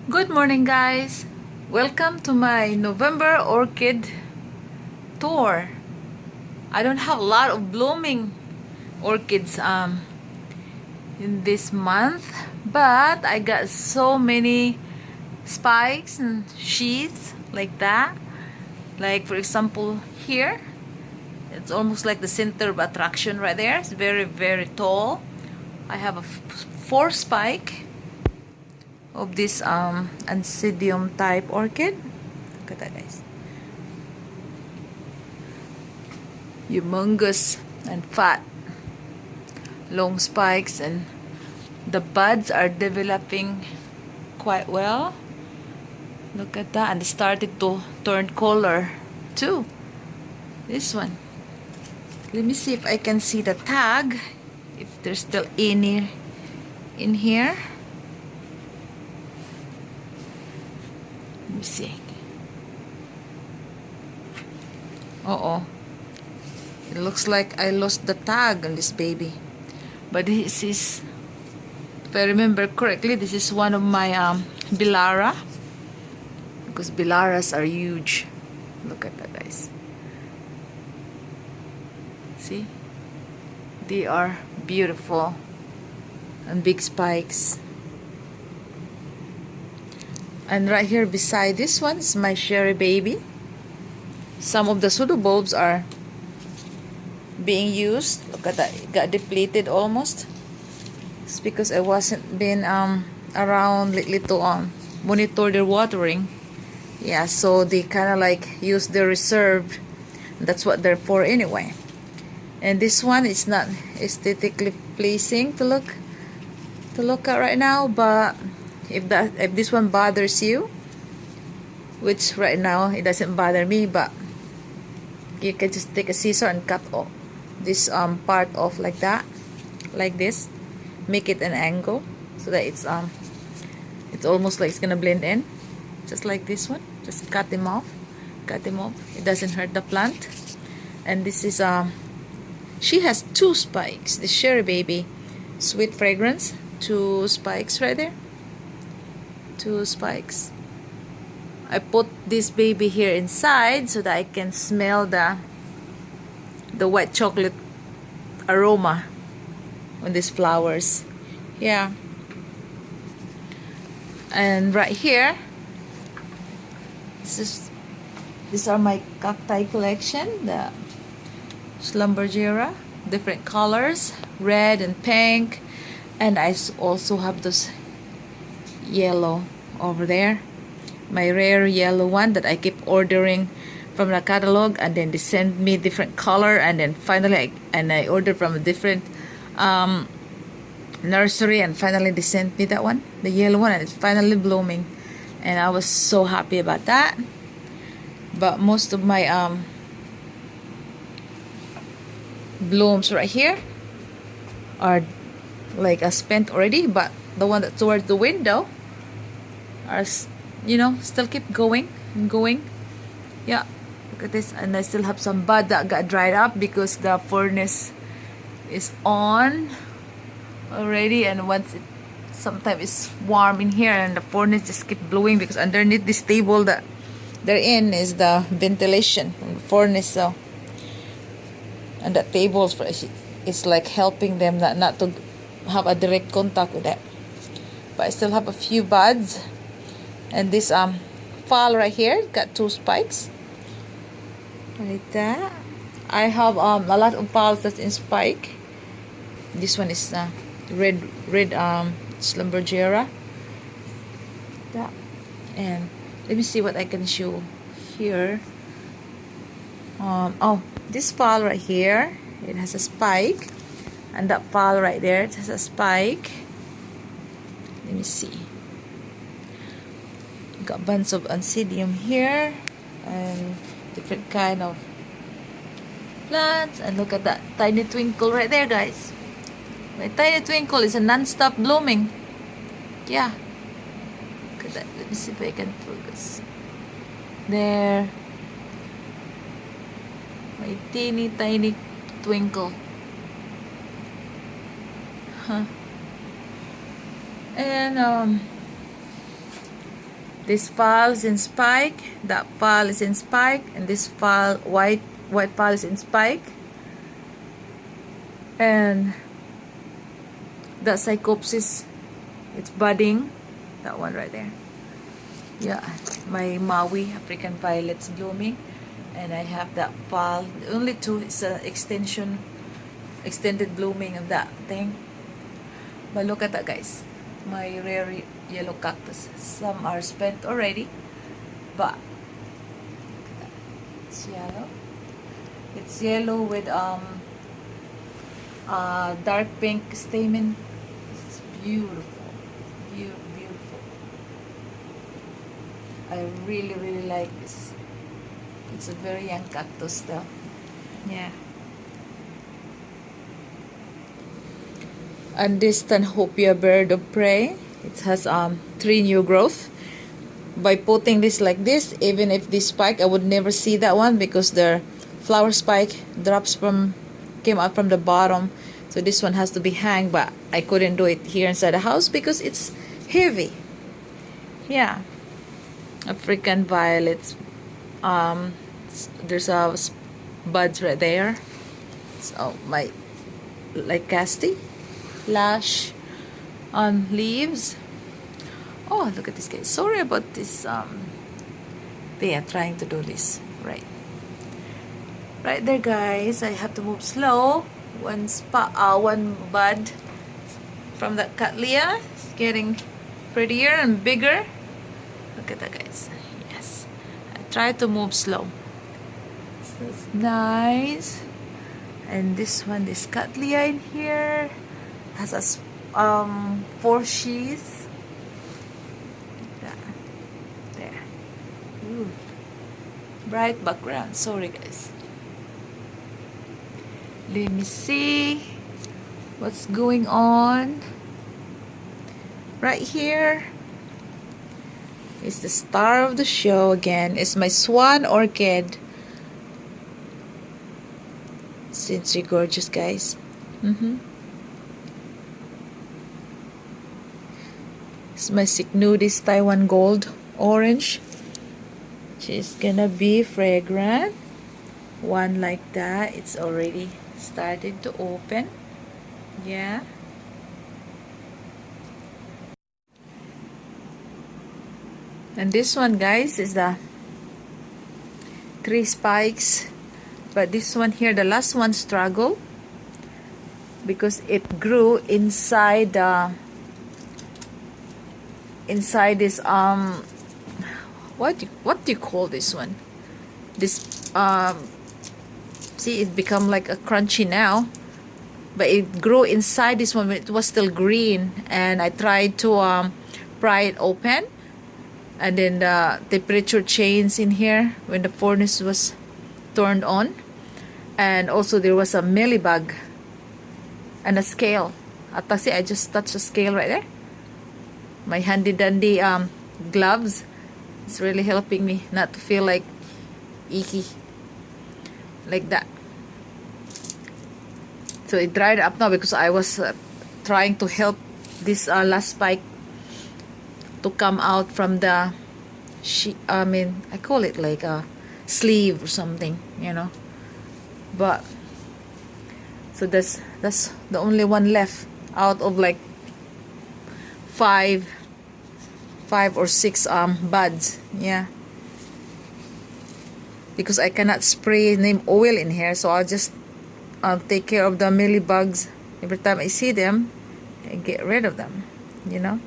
Good morning, guys. Welcome to my November orchid tour. I don't have a lot of blooming orchids in this month, but I got so many spikes and sheaths like that. Like for example, here it's almost like the center of attraction right there. It's very tall. I have a four spike of this Cymbidium type orchid. Look at that, guys. Humongous and fat, long spikes, and the buds are developing quite well. Look at that, and they started to turn color too. This one. Let me see if I can see the tag, if there's still any in here. Let me see. It looks like I lost the tag on this baby. But this is, if I remember correctly, this is one of my Bilara. Because Bilaras are huge. Look at that, guys. See? They are beautiful. And big spikes. And right here beside this one is my cherry baby. Some of the pseudobulbs are being used. Look at that, it got depleted almost. It's because I wasn't been around lately to monitor their watering. Yeah, so they kind of like use the reserve. That's what they're for anyway. And this one is not aesthetically pleasing to look at right now, but if this one bothers you, which right now it doesn't bother me, but you can just take a scissor and cut off this part off like that, like this. Make it an angle so that it's almost like it's gonna blend in, just like this one. Just cut them off. It doesn't hurt the plant. And this is she has two spikes. The cherry baby, sweet fragrance, two spikes right there. Two spikes. I put this baby here inside so that I can smell the white chocolate aroma on these flowers. Yeah. And right here, these are my cacti collection, the Schlumbergera, different colors, red and pink, and I also have this yellow over there, my rare yellow one that I keep ordering from the catalog, and then they send me different color, and then finally I ordered from a different nursery, and finally they sent me that one, the yellow one, and it's finally blooming, and I was so happy about that. But most of my blooms right here are like spent already, but the one that's towards the window are, you know, still keep going and going. Yeah, look at this. And I still have some bud that got dried up because the furnace is on already, and once it sometimes it's warm in here and the furnace just keep blowing, because underneath this table that they're in is the ventilation from the furnace. So, and that table is like helping them not to have a direct contact with that. But I still have a few buds. And this fall right here got two spikes like that. I have a lot of falls that's in spike. This one is red Schlumbergera. That. And let me see what I can show here. This fall right here, it has a spike, and that fall right there, it has a spike. Let me see. Got bunch of Cymbidium here, and different kind of plants. And look at that tiny twinkle right there, guys. My tiny twinkle is a non-stop blooming. Yeah. Look at that. Let me see if I can focus. There. My teeny tiny twinkle. Huh. And This file is in spike, that file is in spike, and this file, white file is in spike. And that Psychopsis, it's budding. That one right there. Yeah, my Maui African violets blooming. And I have that file. Only two is an extended blooming of that thing. But look at that, guys. My rare yellow cactus. Some are spent already, but it's yellow. It's yellow with dark pink stamen. It's beautiful, beautiful. I really like this. It's a very young cactus though. Yeah. And this Tanhopia bird of prey, it has 3 new growth. By putting this like this, even if this spike, I would never see that one because the flower spike came out from the bottom. So this one has to be hang, but I couldn't do it here inside the house because it's heavy. Yeah. African violets. There's buds right there. So my Lycaste lash on leaves. Oh, look at this guy. Sorry about this. They are trying to do this right there, guys. I have to move slow. One bud from that Cattleya is getting prettier and bigger. Look at that, guys. Yes, I try to move slow. This is nice. And this one, this Cattleya in here has a 4 sheaths. There. Ooh. Bright background. Sorry, guys. Let me see what's going on. Right here is the star of the show again. It's my Swan orchid. Since you're gorgeous, guys. It's my Cycnudis Taiwan Gold Orange. She's gonna be fragrant. One like that. It's already started to open. Yeah. And this one, guys, is the 3 spikes. But this one here, the last one struggled because it grew inside this what do you call this one? This see, it become like a crunchy now, but it grew inside this one when it was still green, and I tried to pry it open, and then the temperature changed in here when the furnace was turned on, and also there was a mealybug and a scale. See, I just touched the scale right there. My handy dandy gloves is really helping me not to feel like icky like that. So it dried up now because I was trying to help this last spike to come out from the I call it like a sleeve or something, you know. But so that's the only one left out of like 5 or 6 buds. Yeah, because I cannot spray neem oil in here, so I'll take care of the mealybugs every time I see them and get rid of them, you know.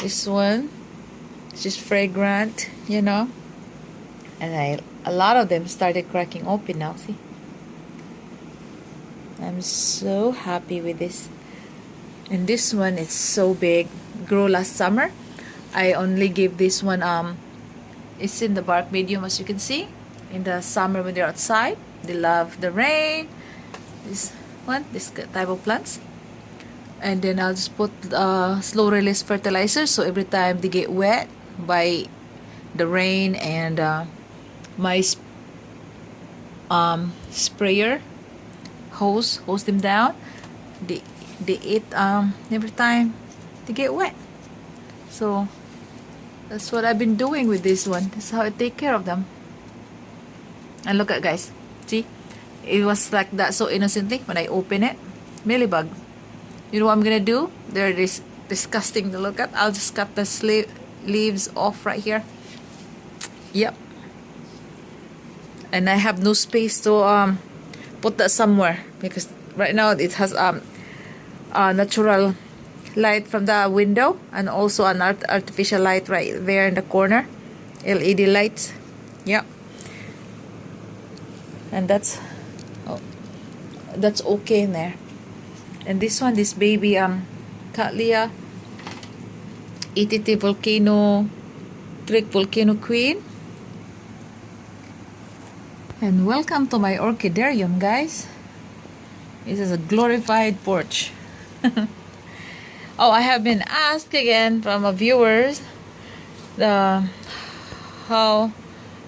This one is just fragrant, you know, and a lot of them started cracking open now. See, I'm so happy with this. And this one is so big. Grew last summer. I only gave this one it's in the bark medium, as you can see. In the summer when they're outside, they love the rain. This type of plants. And then I'll just put slow release fertilizer, so every time they get wet by the rain and my sprayer hose them down, they eat every time they get wet. So that's what I've been doing with this one. This is how I take care of them. And look at, guys, see, it was like that so innocently when I open it. Mealybug. You know what I'm gonna do? They're disgusting to look at. I'll just cut the leaves off right here. Yep. And I have no space to put that somewhere because right now it has natural light from the window and also an artificial light right there in the corner, LED lights. Yep. And that's okay in there. And this one, this baby Cattleya ETT volcano Greek volcano queen. And welcome to my orchidarium, guys. This is a glorified porch. Oh, I have been asked again from my viewers how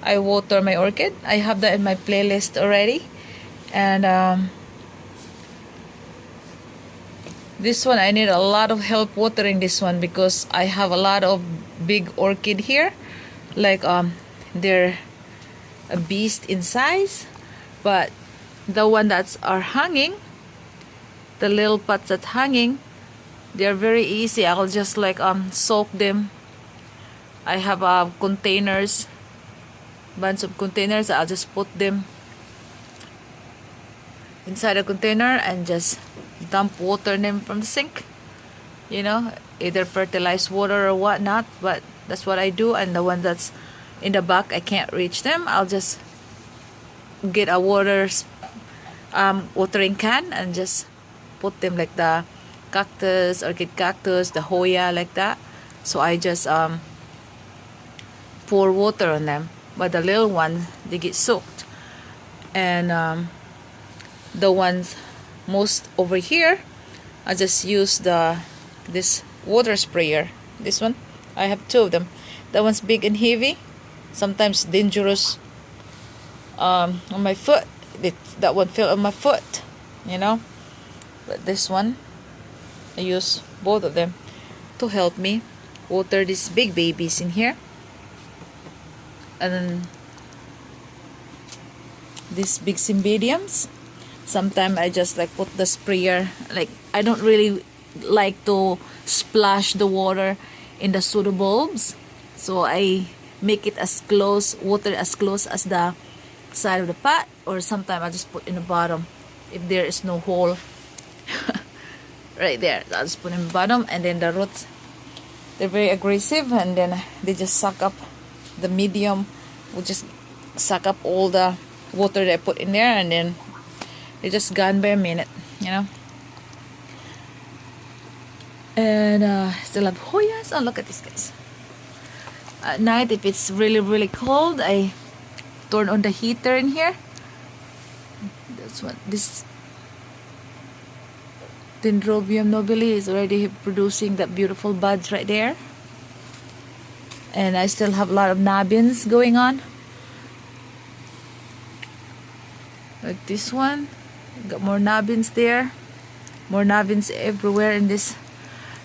I water my orchid. I have that in my playlist already. And this one I need a lot of help watering this one because I have a lot of big orchid here. Like they're a beast in size, but the one that's are hanging, the little pots that hanging, they're very easy. I'll just like soak them. I have containers, bunch of containers. I'll just put them inside a container and just dump water in them from the sink, you know, either fertilized water or whatnot. But that's what I do. And the one that's in the back, I can't reach them. I'll just get a watering can and just put them like the cactus, orchid cactus, the Hoya, like that. So I just pour water on them. But the little ones, they get soaked. And the ones most over here, I just use this water sprayer. This one, I have two of them. That one's big and heavy, sometimes dangerous on my foot. That one fell on my foot, you know. But this one, I use both of them to help me water these big babies in here. And then these big Cymbidiums, sometimes I just like put the sprayer, like I don't really like to splash the water in the pseudobulbs, so I make it as close, water as close as the side of the pot, or sometimes I just put in the bottom if there is no hole. Right there, I'll just put in the bottom. And then the roots, they're very aggressive, and then they just suck up, the medium will just suck up all the water that I put in there, and then they're just gone by a minute, you know. And still have Hoyas. Oh, look at this, guys. At night, if it's really, really cold, I turn on the heater in here. That's what this Dendrobium nobile is already producing that beautiful buds right there. And I still have a lot of nubbins going on. Like this one, got more nubbins there, more nubbins everywhere in this.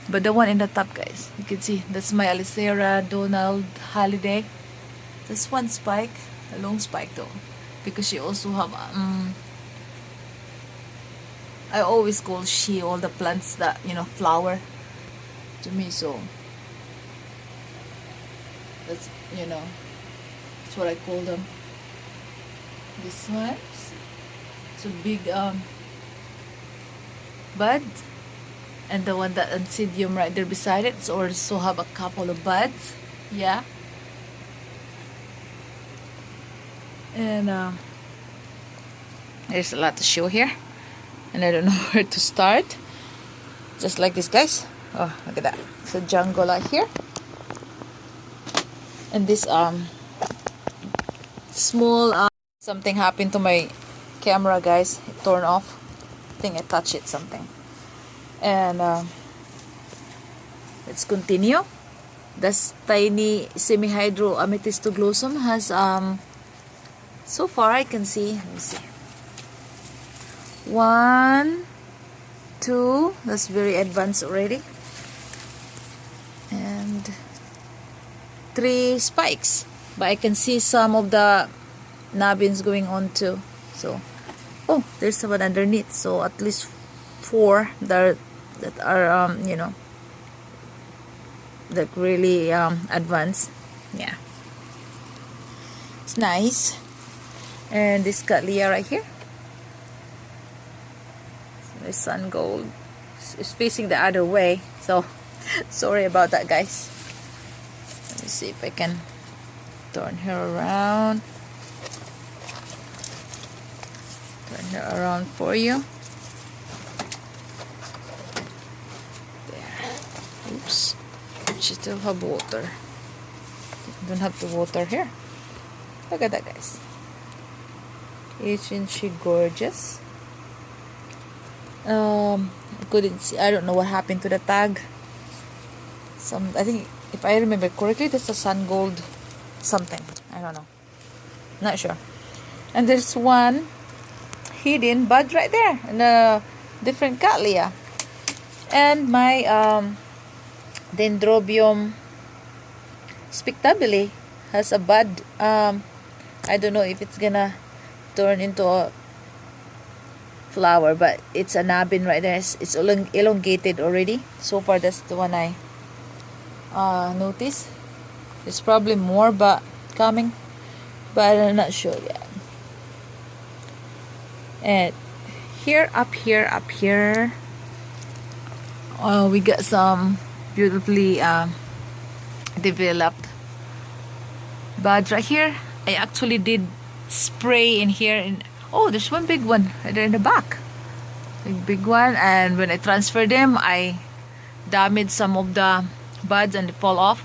But the one in the top, guys, you can see that's my Alicera Donald Holiday. That's one spike, a long spike though, because she also have I always call she all the plants that, you know, flower to me. So that's, you know, that's what I call them. This one, it's a big bud, and the one that Cymbidium right there beside it, it's also have a couple of buds. Yeah. And there's a lot to show here, and I don't know where to start. Just like this, guys. Oh, look at that. It's a jungle out here. And this small something happened to my camera, guys. It torn off. I think I touched it something. And let's continue. This tiny semi-hydro amethystoglossum has so far I can see, let me see, 1, 2, that's very advanced already. and 3 spikes, but I can see some of the nubbins going on too. So, oh, there's one underneath. So at least 4 that are you know, like really advanced. Yeah, it's nice. And this cattleya right here, the sun gold is facing the other way, so sorry about that, guys. Let me see if I can turn her around. Turn her around for you. There. Oops. She still have water. Don't have to water here. Look at that, guys. Isn't she gorgeous? I couldn't see. I don't know what happened to the tag. I think, if I remember correctly, that's a sun gold something. I don't know. Not sure. And there's one hidden bud right there, and a different cattleya. And my Dendrobium spectabile has a bud. I don't know if it's gonna turn into a flower, but it's a nubbin right there. It's elongated already. So far, that's the one I noticed. There's probably more but coming, but I'm not sure yet. And up here, we got some beautifully developed buds right here. I actually did spray in here, and oh, there's one big one right there in the back, big one. And when I transferred them, I damaged some of the buds and they fall off.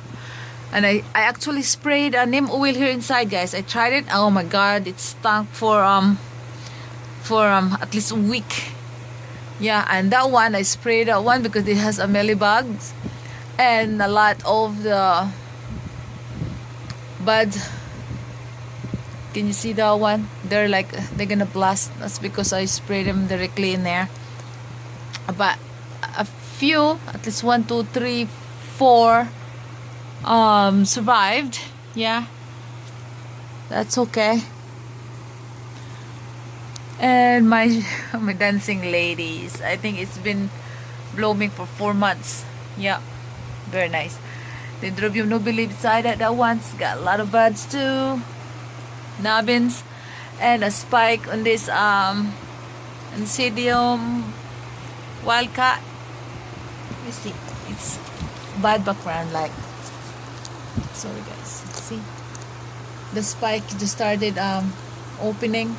And I actually sprayed a neem oil here inside, guys. I tried it. Oh my god, it stunk for at least a week. Yeah, and that one I sprayed that one because it has mealybugs, and a lot of the buds. Can you see that one? They're gonna blast. That's because I sprayed them directly in there. But a few, at least 1, 2, 3, 4 survived. Yeah, that's okay. And my dancing ladies, I think it's been blooming for 4 months. Yeah, very nice. The Dendrobium nobile beside that one's got a lot of buds too, nubbins, and a spike on this Cymbidium wildcat. You see, it's bad background, like, sorry guys, see the spike just started opening.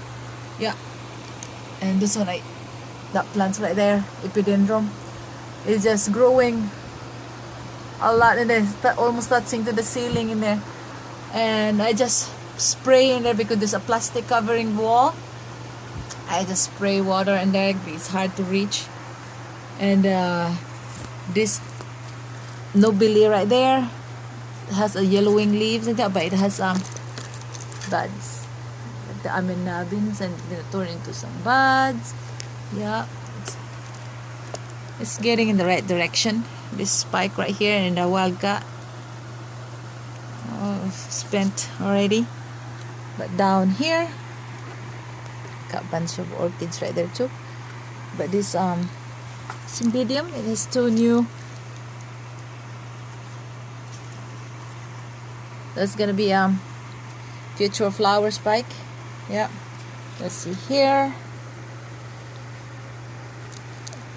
Yeah, and this one, that plant's right there, epidendrum, is just growing a lot, and then almost touching to the ceiling in there. And I just spray in there because there's a plastic covering wall. I just spray water in there. It's hard to reach. And this nobile right there has a yellowing leaves and that, but it has buds. I mean nubbins, and then turn into some buds. Yeah, it's getting in the right direction. This spike right here and the wildcat, spent already. But down here, got a bunch of orchids right there too. But this Cymbidium, it has 2 new. That's gonna be future flower spike. Yeah, let's see here.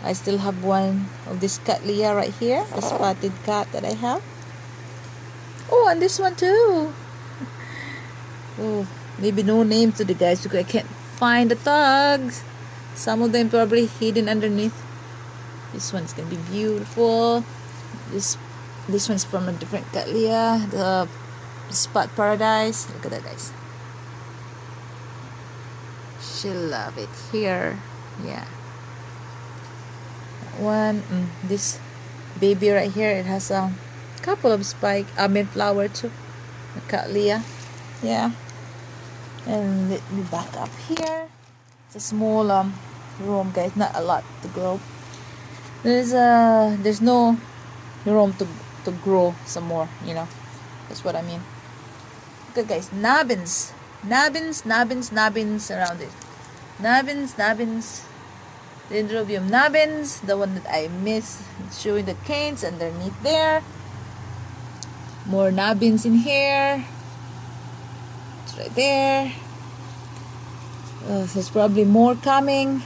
I still have one of this cattleya right here, the spotted cat that I have. Oh, and this one too. Oh, maybe no name to the guys because I can't find the tags. Some of them probably hidden underneath. This one's gonna be beautiful. This one's from a different cattleya, the spot paradise. Look at that, guys. She'll love it here. Yeah. One, this baby right here, it has a couple of flower too, the cattleya. Yeah. And let me back up here. It's a small room, guys, not a lot to grow. There's no room to to grow some more, you know. That's what I mean. Look, guys, nubbins around it. Nubbins. Dendrobium nubbins, the one that I miss showing the canes underneath there. More nubbins in here. It's right there. So there's probably more coming.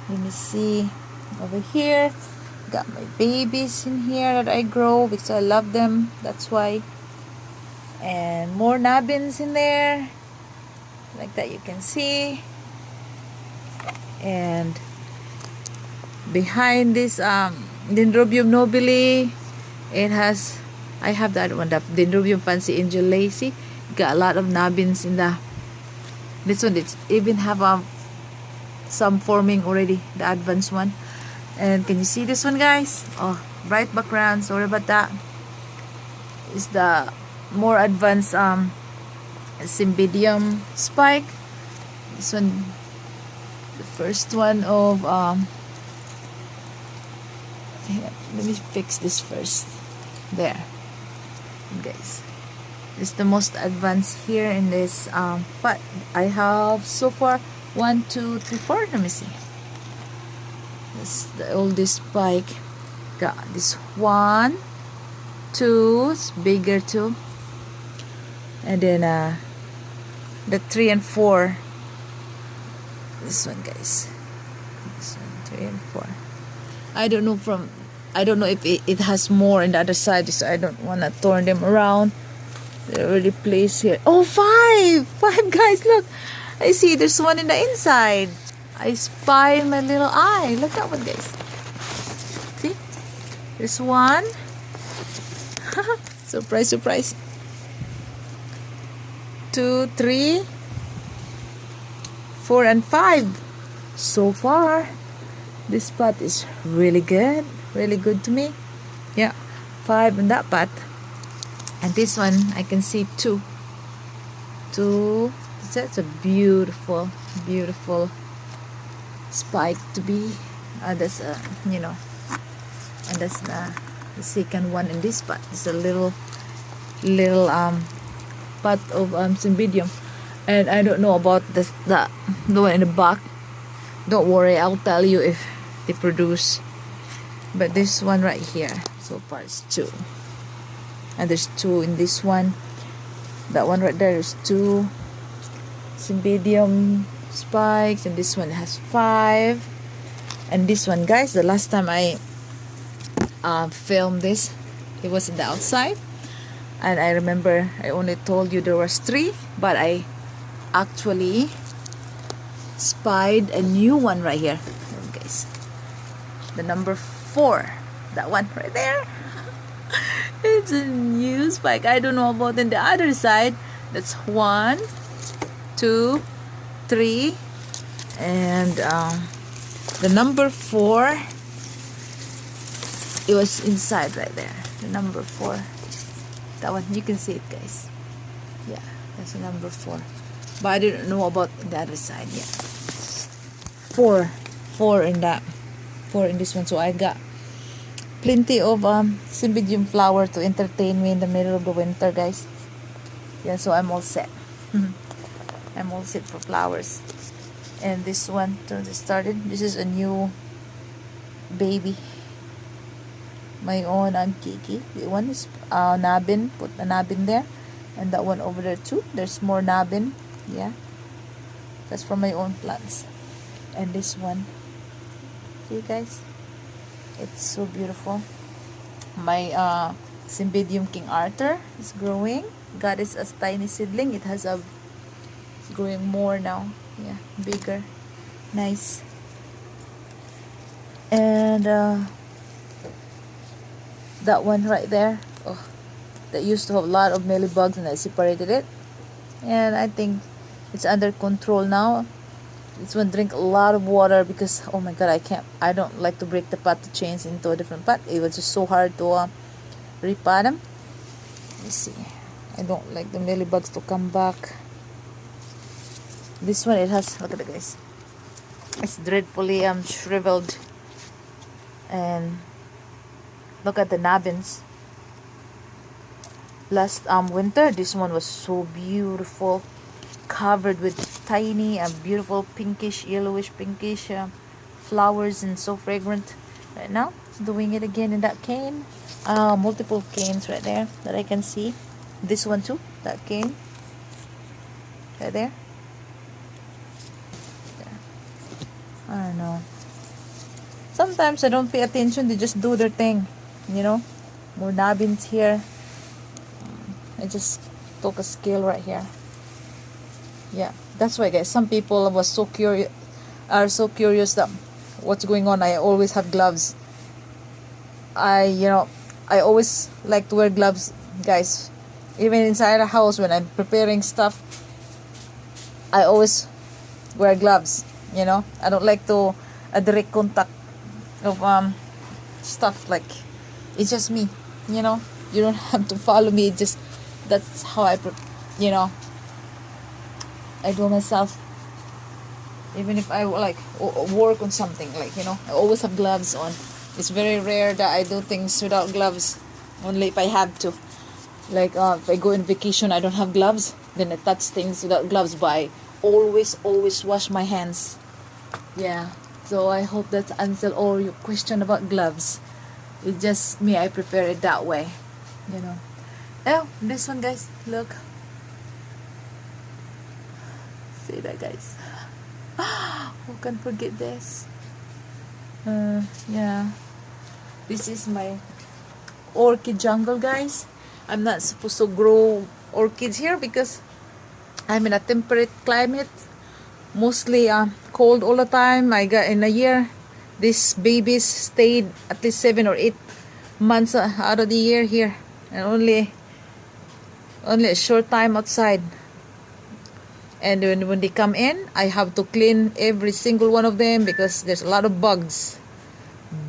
Let me see over here. Got my babies in here that I grow because I love them. That's why. And more nubbins in there. Like that you can see. And behind this Dendrobium nobile, I have that one, the Dendrobium fancy angel lacy. Got a lot of nubbins in this one. It's even have some forming already, the advanced one. And can you see this one, guys? Oh, bright background. Sorry about that. It's the more advanced Cymbidium spike. This one, the first one of let me fix this first. There, guys. It's the most advanced here in this pot. I have so far 1, 2, 3, 4. Let me see. This is the oldest spike. Got this 1, 2. It's bigger too. And then the 3 and 4. This one, guys. This one, 3 and 4. I don't know if it has more in the other side, so I don't want to turn them around. They're already placed here. Oh, 5! 5, guys, look. I see there's one in the inside. I spy my little eye. Look at one, guys. See? There's one. Surprise. 2, 3, 4, and 5. So far, this pot is really good. Really good to me. Yeah. 5 in that pot. And this one, I can see 2. That's a beautiful spike to be. That's you know, and that's the second one in this pot. It's a little pot of Cymbidium, and I don't know about the one in the back. Don't worry, I'll tell you if they produce. But this one right here, so far is 2. And there's 2 in this one. That one right there is 2 Cymbidium spikes, and this one has 5. And this one, guys, the last time I filmed this, it was in the outside, and I remember I only told you there was 3, but I actually spied a new one right here, guys. The number 4, that one right there. It's a new spike. I don't know about in the other side. That's 1, 2, 3, and the number 4. It was inside right there. The number 4. That one, you can see it, guys. Yeah, that's the number 4. But I didn't know about the other side yet. 4 in that. 4 in this one. So I got plenty of Cymbidium flower to entertain me in the middle of the winter, guys. Yeah, so I'm all set. I'm all set for flowers. And this one just started. This is a new baby. My own Kiki. The one is nabbin. Put a nabbin there. And that one over there too. There's more nabbin. Yeah. That's from my own plants. And this one. See, guys? It's so beautiful. My Cymbidium King Arthur is growing. Got it as tiny seedling. It has it's growing more now. Yeah, bigger. Nice. And that one right there. Oh, that used to have a lot of mealybugs, and I separated it. And I think it's under control now. This one drink a lot of water because, oh my god, I don't like to break the pot to change into a different pot. It was just so hard to repot them. Let me see. I don't like the mealybugs to come back. This one, it has, look at it, guys. It's dreadfully shriveled. And look at the nubbins. last winter. This one was so beautiful, covered with tiny and beautiful pinkish, yellowish pinkish flowers, and so fragrant. Right now it's doing it again in that cane. Multiple canes right there that I can see. This one too, that cane right there. I don't know, sometimes I don't pay attention, they just do their thing, you know. More nubbins here. I just took a scale right here. Yeah, that's why guys, some people was so curious, are so curious that what's going on. I always have gloves. I always like to wear gloves, guys. Even inside a house when I'm preparing stuff, I always wear gloves, you know. I don't like to a direct contact of stuff. Like, it's just me, you know. You don't have to follow me. Just that's how I you know, I do myself. Even if I like work on something, like, you know, I always have gloves on. It's very rare that I do things without gloves, only if I have to. Like if I go on vacation, I don't have gloves, then I touch things without gloves, but I always wash my hands. Yeah, so I hope that answered all your question about gloves. It's just me, I prepare it that way, you know. Oh, this one, guys, look. See that, guys? Who can forget this? Yeah, this is my orchid jungle, guys. I'm not supposed to grow orchids here because I'm in a temperate climate, mostly cold all the time. I got in a year, these babies stayed at least 7 or 8 months out of the year here, and only a short time outside. And when they come in, I have to clean every single one of them because there's a lot of bugs.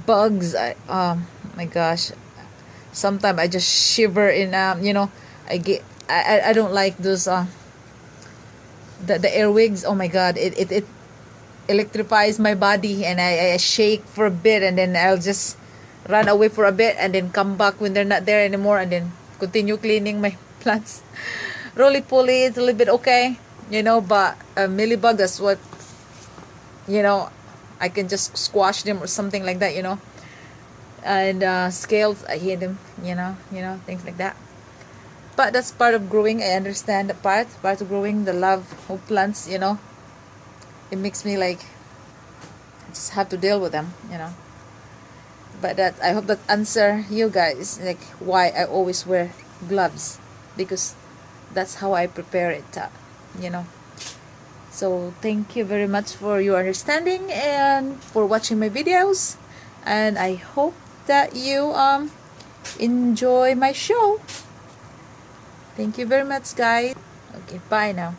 My gosh, sometimes I just shiver in you know, I don't like those the airwigs. Oh my god, it electrifies my body, and I shake for a bit, and then I'll just run away for a bit and then come back when they're not there anymore, and then continue cleaning my plants. Roly poly, it's a little bit okay, you know, but a millibug, that's what, you know, I can just squash them or something like that, you know. And scales, I hate them, you know, things like that. But that's part of growing. I understand that part of growing, the love of plants, you know. It makes me like, I just have to deal with them, you know. But that, I hope that answer you guys, like why I always wear gloves, because that's how I prepare it, you know. So thank you very much for your understanding and for watching my videos, and I hope that you enjoy my show. Thank you very much, guys. Okay, bye now.